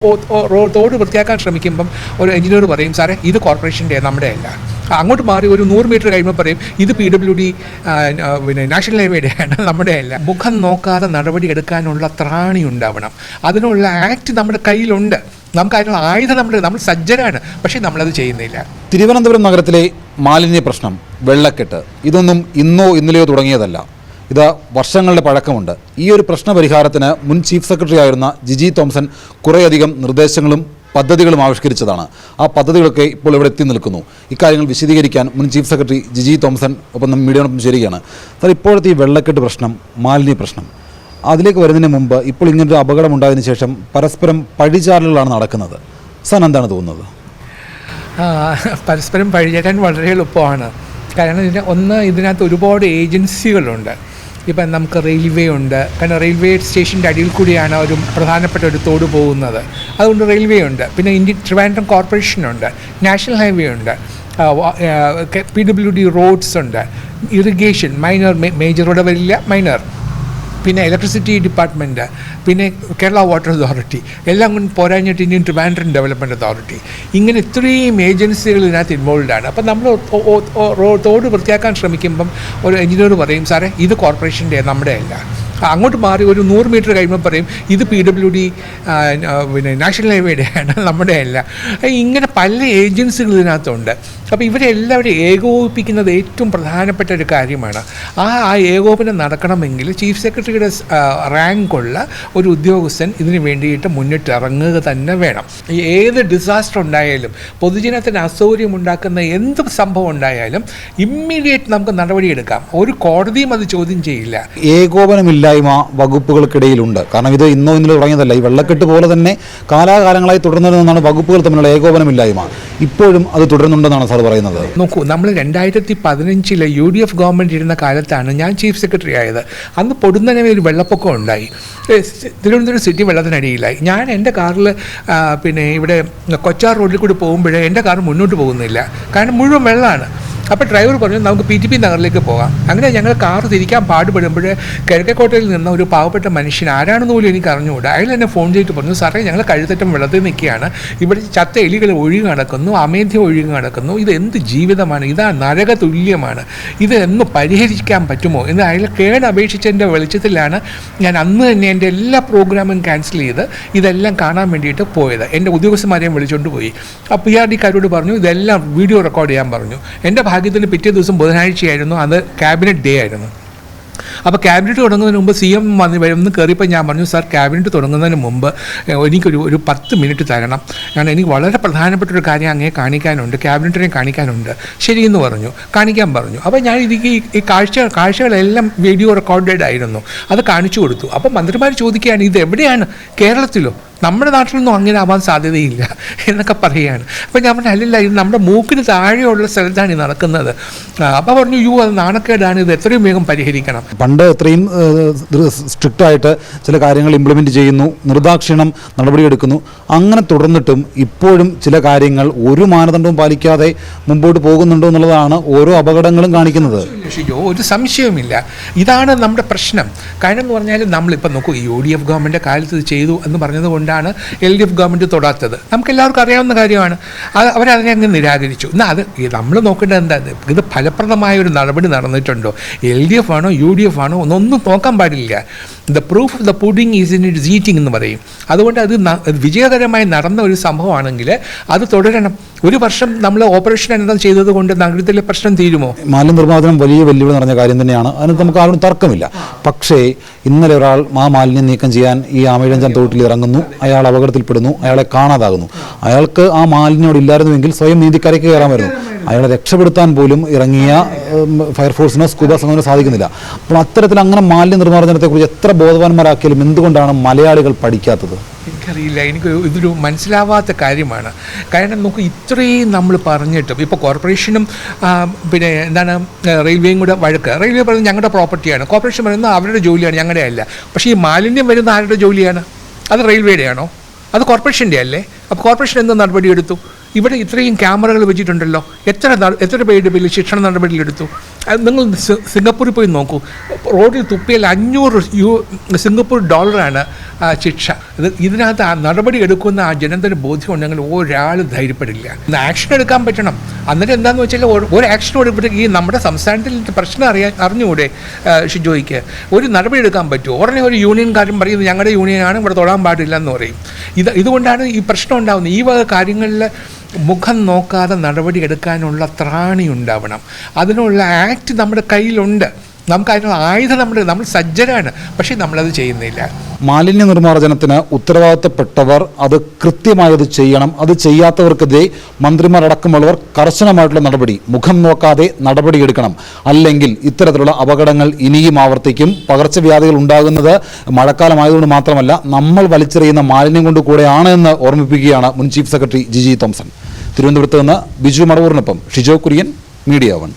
തോട് വൃത്തിയാക്കാൻ ശ്രമിക്കുമ്പം ഒരു എഞ്ചിനീയർ പറയും, സാറേ ഇത് കോർപ്പറേഷൻ്റെ നമ്മുടെ അല്ല. അങ്ങോട്ട് മാറി ഒരു 100 മീറ്റർ കഴിയുമ്പോൾ പറയും, ഇത് PWD പിന്നെ നാഷണൽ ഹൈവേയുടെയാണ്, നമ്മുടെ അല്ല. മുഖം നോക്കാതെ നടപടി എടുക്കാനുള്ള ത്രാണി ഉണ്ടാവണം. അതിനുള്ള ആക്ട് നമ്മുടെ കയ്യിലുണ്ട്. നമുക്ക് അതിനുള്ള ആയുധം നമ്മൾ സജ്ജരാണ്, പക്ഷേ നമ്മളത് ചെയ്യുന്നില്ല. തിരുവനന്തപുരം നഗരത്തിലെ മാലിന്യ പ്രശ്നം, വെള്ളക്കെട്ട്, ഇതൊന്നും ഇന്നോ ഇന്നലെയോ തുടങ്ങിയതല്ല. ഇത് വർഷങ്ങളുടെ പഴക്കമുണ്ട്. ഈ ഒരു പ്രശ്ന പരിഹാരത്തിന് മുൻ ചീഫ് സെക്രട്ടറി ആയിരുന്ന ജിജി തോംസൺ കുറേയധികം നിർദ്ദേശങ്ങളും പദ്ധതികളും ആവിഷ്കരിച്ചതാണ്. ആ പദ്ധതികളൊക്കെ ഇപ്പോൾ ഇവിടെ എത്തി നിൽക്കുന്നു. ഇക്കാര്യങ്ങൾ വിശദീകരിക്കാൻ മുൻ ചീഫ് സെക്രട്ടറി ജിജി തോംസൺ ഒപ്പം മീഡിയയോടൊപ്പം ചേരുകയാണ്. സാർ, ഇപ്പോഴത്തെ ഈ വെള്ളക്കെട്ട് പ്രശ്നം, മാലിന്യ പ്രശ്നം, അതിലേക്ക് വരുന്നതിന് മുമ്പ് ഇപ്പോൾ ഇങ്ങനൊരു അപകടം ഉണ്ടായതിനു ശേഷം പരസ്പരം പഴിചാരലുകളാണ് നടക്കുന്നത്. സാർ എന്താണ് തോന്നുന്നത്? പരസ്പരം പഴിചാരാൻ വളരെ എളുപ്പമാണ്. കാരണം ഇതിനകത്ത് ഒരുപാട് ഏജൻസികളുണ്ട്. ഇപ്പം നമുക്ക് റെയിൽവേ ഉണ്ട്. കാരണം റെയിൽവേ സ്റ്റേഷൻ്റെ അടിയിൽ കൂടിയാണ് ഒരു പ്രധാനപ്പെട്ട ഒരു തോട് പോകുന്നത്. അതുകൊണ്ട് റെയിൽവേ ഉണ്ട്. പിന്നെ ട്രിവാൻഡ്രം കോർപ്പറേഷനുണ്ട്, നാഷണൽ ഹൈവേ ഉണ്ട്, PWD റോഡ്സ് ഉണ്ട്, ഇറിഗേഷൻ മൈനർ, മേജർ റോഡ് വരില്ല, മൈനർ, പിന്നെ ഇലക്ട്രിസിറ്റി ഡിപ്പാർട്ട്മെൻറ്റ്, പിന്നെ കേരള വാട്ടർ അതോറിറ്റി, എല്ലാം കൊണ്ട് പോരാഞ്ഞിട്ട് ഇന്ത്യൻ ട്രിവാൻഡ്രം ഡെവലപ്മെൻറ്റ് അതോറിറ്റി, ഇങ്ങനെ ഇത്രയും ഏജൻസികൾ ഇതിനകത്ത് ഇൻവോൾവ് ആണ്. അപ്പം നമ്മൾ തോട് വൃത്തിയാക്കാൻ ശ്രമിക്കുമ്പം ഒരു എഞ്ചിനീയർ പറയും, സാറേ ഇത് കോർപ്പറേഷൻ്റെ നമ്മുടെ അല്ല. അങ്ങോട്ട് മാറി ഒരു 100 മീറ്റർ കഴിയുമ്പോൾ പറയും, ഇത് PWD പിന്നെ നാഷണൽ ഹൈവേയുടെയാണ്, നമ്മുടെ അല്ല. ഇങ്ങനെ പല ഏജൻസികൾ ഇതിനകത്തുണ്ട്. അപ്പോൾ ഇവരെല്ലാവരും ഏകോപിപ്പിക്കുന്നത് ഏറ്റവും പ്രധാനപ്പെട്ട ഒരു കാര്യമാണ്. ആ ഏകോപനം നടക്കണമെങ്കിൽ ചീഫ് സെക്രട്ടറിയുടെ റാങ്കുള്ള ഒരു ഉദ്യോഗസ്ഥൻ ഇതിന് വേണ്ടിയിട്ട് മുന്നിട്ടിറങ്ങുക തന്നെ വേണം. ഏത് ഡിസാസ്റ്റർ ഉണ്ടായാലും, പൊതുജനത്തിന് അസൗകര്യം ഉണ്ടാക്കുന്ന എന്ത് സംഭവം ഉണ്ടായാലും ഇമ്മീഡിയറ്റ് നമുക്ക് നടപടിയെടുക്കാം. ഒരു കോടതിയും അത് ചോദ്യം ചെയ്യില്ല. ഏകോപനമില്ലായ്മ വകുപ്പുകൾക്കിടയിലുണ്ട്. കാരണം ഇത് ഇന്നോ ഇന്നലെ തുടങ്ങിയതല്ല. ഈ വെള്ളക്കെട്ട് പോലെ തന്നെ കാലാകാലങ്ങളായി തുടർന്നതെന്നാണ് വകുപ്പുകൾ തമ്മിലുള്ള ഏകോപനമില്ലായ്മ. ഇപ്പോഴും അത് തുടരുന്നുണ്ടെന്നാണ് സാർ പറയുന്നത്. നോക്കൂ, നമ്മൾ 2015 UDF ഗവൺമെൻറ് ഇരുന്ന കാലത്താണ് ഞാൻ ചീഫ് സെക്രട്ടറി ആയത്. അന്ന് പൊടുന്നനവേ ഒരു വെള്ളപ്പൊക്കം ഉണ്ടായി. തിരുവനന്തപുരം സിറ്റി വെള്ളത്തിനടിയിലായി. ഞാൻ എൻ്റെ കാറിൽ പിന്നെ ഇവിടെ കൊച്ചാർ റോഡിൽ കൂടി പോകുമ്പോഴേ എൻ്റെ കാർ മുന്നോട്ട് പോകുന്നില്ല. കാരണം മുഴുവൻ വെള്ളമാണ്. അപ്പോൾ ഡ്രൈവർ പറഞ്ഞു, നമുക്ക് PTP നഗറിലേക്ക് പോകാം. അങ്ങനെ ഞങ്ങൾ കാർ തിരിക്കാൻ പാടുപെടുമ്പോൾ കിഴക്കേക്കോട്ടയിൽ നിന്ന് ഒരു പാവപ്പെട്ട മനുഷ്യൻ, ആരാണെന്ന് പോലും എനിക്ക് അറിഞ്ഞുകൂടാ, അയാൾ എന്നെ ഫോൺ ചെയ്തിട്ട് പറഞ്ഞു, സാറേ ഞങ്ങൾ കഴുത്തറ്റം വെള്ളത്തിൽ നിൽക്കുകയാണ്, ഇവിടെ ചത്ത എലികൾ ഒഴുകി നടക്കുന്നു, അമേധ്യം ഒഴുകി നടക്കുന്നു, ഇത് എന്ത് ജീവിതമാണ്, ഇതാ നരക തുല്യമാണ്, ഇത് എന്ന് പരിഹരിക്കാൻ പറ്റുമോ എന്ന് അയാൾ കേണപേക്ഷിച്ചതിൻ്റെ വെളിച്ചത്തിലാണ് ഞാൻ അന്ന് തന്നെ എൻ്റെ എല്ലാ പ്രോഗ്രാമും ക്യാൻസൽ ചെയ്ത് ഇതെല്ലാം കാണാൻ വേണ്ടിയിട്ട് പോയത്. എൻ്റെ ഉദ്യോഗസ്ഥന്മാരെയും വിളിച്ചുകൊണ്ട് പോയി. ആ PRDക്കാരോട് പറഞ്ഞു, ഇതെല്ലാം വീഡിയോ റെക്കോർഡ് ചെയ്യാൻ പറഞ്ഞു. എൻ്റെ ഭാഗ്യത്തിന് പിറ്റേ ദിവസം ബുധനാഴ്ചയായിരുന്നു, അത് ക്യാബിനറ്റ് ഡേ ആയിരുന്നു. അപ്പോൾ ക്യാബിനറ്റ് തുടങ്ങുന്നതിന് മുമ്പ് CM വരുന്ന കയറിയപ്പോൾ ഞാൻ പറഞ്ഞു, സാർ ക്യാബിനറ്റ് തുടങ്ങുന്നതിന് മുമ്പ് എനിക്കൊരു 10 മിനിറ്റ് തരണം, കാരണം എനിക്ക് വളരെ പ്രധാനപ്പെട്ടൊരു കാര്യം അങ്ങേ കാണിക്കാനുണ്ട്, ക്യാബിനറ്റിനെ കാണിക്കാനുണ്ട്. ശരിയെന്ന് പറഞ്ഞു, കാണിക്കാൻ പറഞ്ഞു. അപ്പോൾ ഞാൻ ഈ കാഴ്ചകളെല്ലാം വീഡിയോ റെക്കോർഡഡ് ആയിരുന്നു, അത് കാണിച്ചു കൊടുത്തു. അപ്പോൾ മന്ത്രിമാർ ചോദിക്കുകയാണ്, ഇത് എവിടെയാണ്, കേരളത്തിലോ? നമ്മുടെ നാട്ടിലൊന്നും അങ്ങനെ ആവാൻ സാധ്യതയില്ല എന്നൊക്കെ പറയുകയാണ്. അപ്പോൾ ഞാൻ പറഞ്ഞു, അല്ലല്ല, ഇത് നമ്മുടെ മൂക്കിന് താഴെയുള്ള സ്ഥലത്താണ് ഇത് നടക്കുന്നത്. അപ്പോൾ പറഞ്ഞു, അത് നാണക്കേടാണ്, ഇത് എത്രയും വേഗം പരിഹരിക്കണം. പണ്ട് എത്രയും സ്ട്രിക്റ്റായിട്ട് ചില കാര്യങ്ങൾ ഇംപ്ലിമെൻറ്റ് ചെയ്യുന്നു, നിർദാക്ഷിണ്യം നടപടിയെടുക്കുന്നു. അങ്ങനെ തുടർന്നിട്ടും ഇപ്പോഴും ചില കാര്യങ്ങൾ ഒരു മാനദണ്ഡവും പാലിക്കാതെ മുമ്പോട്ട് പോകുന്നുണ്ടോ എന്നുള്ളതാണ് ഓരോ അപകടങ്ങളും കാണിക്കുന്നത്. ഒരു സംശയവുമില്ല, ഇതാണ് നമ്മുടെ പ്രശ്നം. കാരണം എന്ന് പറഞ്ഞാൽ നമ്മളിപ്പോൾ നോക്കൂ, UDF ഗവൺമെൻറ് കാലത്ത് ഇത് ചെയ്തു എന്ന് പറഞ്ഞത് കൊണ്ടാണ് LDF ഗവൺമെൻറ് തൊടാത്തത്. നമുക്കെല്ലാവർക്കും അറിയാവുന്ന കാര്യമാണ്. അവരതിനെ അങ്ങ് നിരാകരിച്ചു. എന്നാൽ അത് നമ്മൾ നോക്കേണ്ടത് എന്താണ്, ഇത് ഫലപ്രദമായ ഒരു നടപടി നടന്നിട്ടുണ്ടോ, LDF ആണോ UDF ആണോ ഒന്നും നോക്കാൻ പാടില്ല. The proof of the pudding is in its eating എന്ന് പറയും. അതുകൊണ്ട് അത് വിജയകരമായി നടന്ന ഒരു സംഭവമാണെങ്കിൽ അത് തുടരണം. ഒരു വർഷം നമ്മൾ ഓപ്പറേഷൻ എന്താ ചെയ്തത് കൊണ്ട് നഗരത്തിലെ പ്രശ്നം തീരുമോ? മാലിന്യ നിർമ്മാർജ്ജനം വലിയ വെല്ലുവിളി നിറഞ്ഞ കാര്യം തന്നെയാണ്. അതിന് നമുക്ക് ആരും തർക്കമില്ല. പക്ഷേ ഇന്നലെ ഒരാൾ മാലിന്യം നീക്കം ചെയ്യാൻ ഈ ആമയിഴഞ്ചാൻ തോട്ടിൽ ഇറങ്ങുന്നു, അയാൾ അപകടത്തിൽപ്പെടുന്നു, അയാളെ കാണാതാകുന്നു. അയാൾക്ക് ആ മാലിന്യം അവിടെ ഇല്ലായിരുന്നുവെങ്കിൽ സ്വയം നീതിക്കരയ്ക്ക് കയറാമായിരുന്നു. അയാളെ രക്ഷപ്പെടുത്താൻ പോലും ഇറങ്ങിയ ഫയർഫോഴ്സിനോ സ്കൂബ സംഘത്തിനോ സാധിക്കുന്നില്ല. അപ്പോൾ അത്തരത്തിൽ അങ്ങനെ മാലിന്യ നിർമ്മാർജ്ജനത്തെക്കുറിച്ച് എത്ര ബോധവാന്മാരാക്കിയാലും എന്തുകൊണ്ടാണ് മലയാളികൾ പഠിക്കാത്തത്? എനിക്കറിയില്ല, ഇതൊരു മനസ്സിലാവാത്ത കാര്യമാണ്. കാരണം നമുക്ക് ഇത്രയും നമ്മൾ പറഞ്ഞിട്ടും ഇപ്പോൾ കോർപ്പറേഷനും പിന്നെ എന്താണ് റെയിൽവേയും കൂടെ വഴക്ക്. റെയിൽവേ പറയുന്നത് ഞങ്ങളുടെ പ്രോപ്പർട്ടിയാണ്, കോർപ്പറേഷൻ പറയുന്നത് അവരുടെ ജോലിയാണ്, ഞങ്ങളുടെ അല്ല. പക്ഷേ ഈ മാലിന്യം വരുന്ന ആരുടെ ജോലിയാണ്? അത് റെയിൽവേയുടെ ആണോ? അത് കോർപ്പറേഷൻ്റെ അല്ലേ? അപ്പോൾ കോർപ്പറേഷൻ എന്ത് നടപടിയെടുത്തു? ഇവിടെ ഇത്രയും ക്യാമറകൾ വെച്ചിട്ടുണ്ടല്ലോ, എത്ര പേരുടെ പേരിൽ ശിക്ഷണ നടപടിയിലെടുത്തു? നിങ്ങൾ സിംഗപ്പൂരിൽ പോയി നോക്കൂ, റോഡിൽ തുപ്പിയാൽ 500 സിംഗപ്പൂർ ഡോളറാണ് ശിക്ഷ. ഇതിനകത്ത് ആ നടപടി എടുക്കുന്ന ആ ജനത്തിന് ബോധ്യം ഉണ്ടെങ്കിൽ ഒരാൾ ധൈര്യപ്പെടില്ല. ആക്ഷൻ എടുക്കാൻ പറ്റണം. അന്നേരം എന്താണെന്ന് വെച്ചാൽ ഒരു ആക്ഷനോട് ഇവിടെ ഈ നമ്മുടെ സംസ്ഥാനത്തിൽ പ്രശ്നം അറിഞ്ഞുകൂടെ ഷിജോയ്ക്ക്? ഒരു നടപടി എടുക്കാൻ പറ്റുമോ? ഉടനെ ഒരു യൂണിയൻകാരൻ പറയുന്നത് ഞങ്ങളുടെ യൂണിയനാണ്, ഇവിടെ തൊടാൻ പാടില്ല എന്ന് പറയും. ഇതുകൊണ്ടാണ് ഈ പ്രശ്നം ഉണ്ടാകുന്നത്. ഈ വക കാര്യങ്ങളിൽ മുഖം നോക്കാതെ നടപടി എടുക്കാനുള്ള ത്രാണി ഉണ്ടാവണം. അതിനുള്ള ആക്ട് നമ്മുടെ കയ്യിലുണ്ട്, നമുക്ക് അതിനുള്ള ആയുധം നമ്മൾ സജ്ജരാണ്, പക്ഷേ നമ്മളത് ചെയ്യുന്നില്ല. മാലിന്യ നിർമ്മാർജ്ജനത്തിന് ഉത്തരവാദിത്തപ്പെട്ടവർ അത് കൃത്യമായത് ചെയ്യണം. അത് ചെയ്യാത്തവർക്കെതിരെ മന്ത്രിമാരടക്കമുള്ളവർ കർശനമായിട്ടുള്ള നടപടി, മുഖം നോക്കാതെ നടപടിയെടുക്കണം. അല്ലെങ്കിൽ ഇത്തരത്തിലുള്ള അപകടങ്ങൾ ഇനിയും ആവർത്തിക്കും. പകർച്ചവ്യാധികൾ ഉണ്ടാകുന്നത് മഴക്കാലമായതുകൊണ്ട് മാത്രമല്ല, നമ്മൾ വലിച്ചെറിയുന്ന മാലിന്യം കൊണ്ട് കൂടെയാണ് എന്ന് ഓർമ്മിപ്പിക്കുകയാണ് മുൻ ചീഫ് സെക്രട്ടറി ജിജി തോംസൺ. തിരുവനന്തപുരത്ത് നിന്ന് ബിജു മടവൂറിനൊപ്പം ഷിജോ കുര്യൻ, മീഡിയ 1.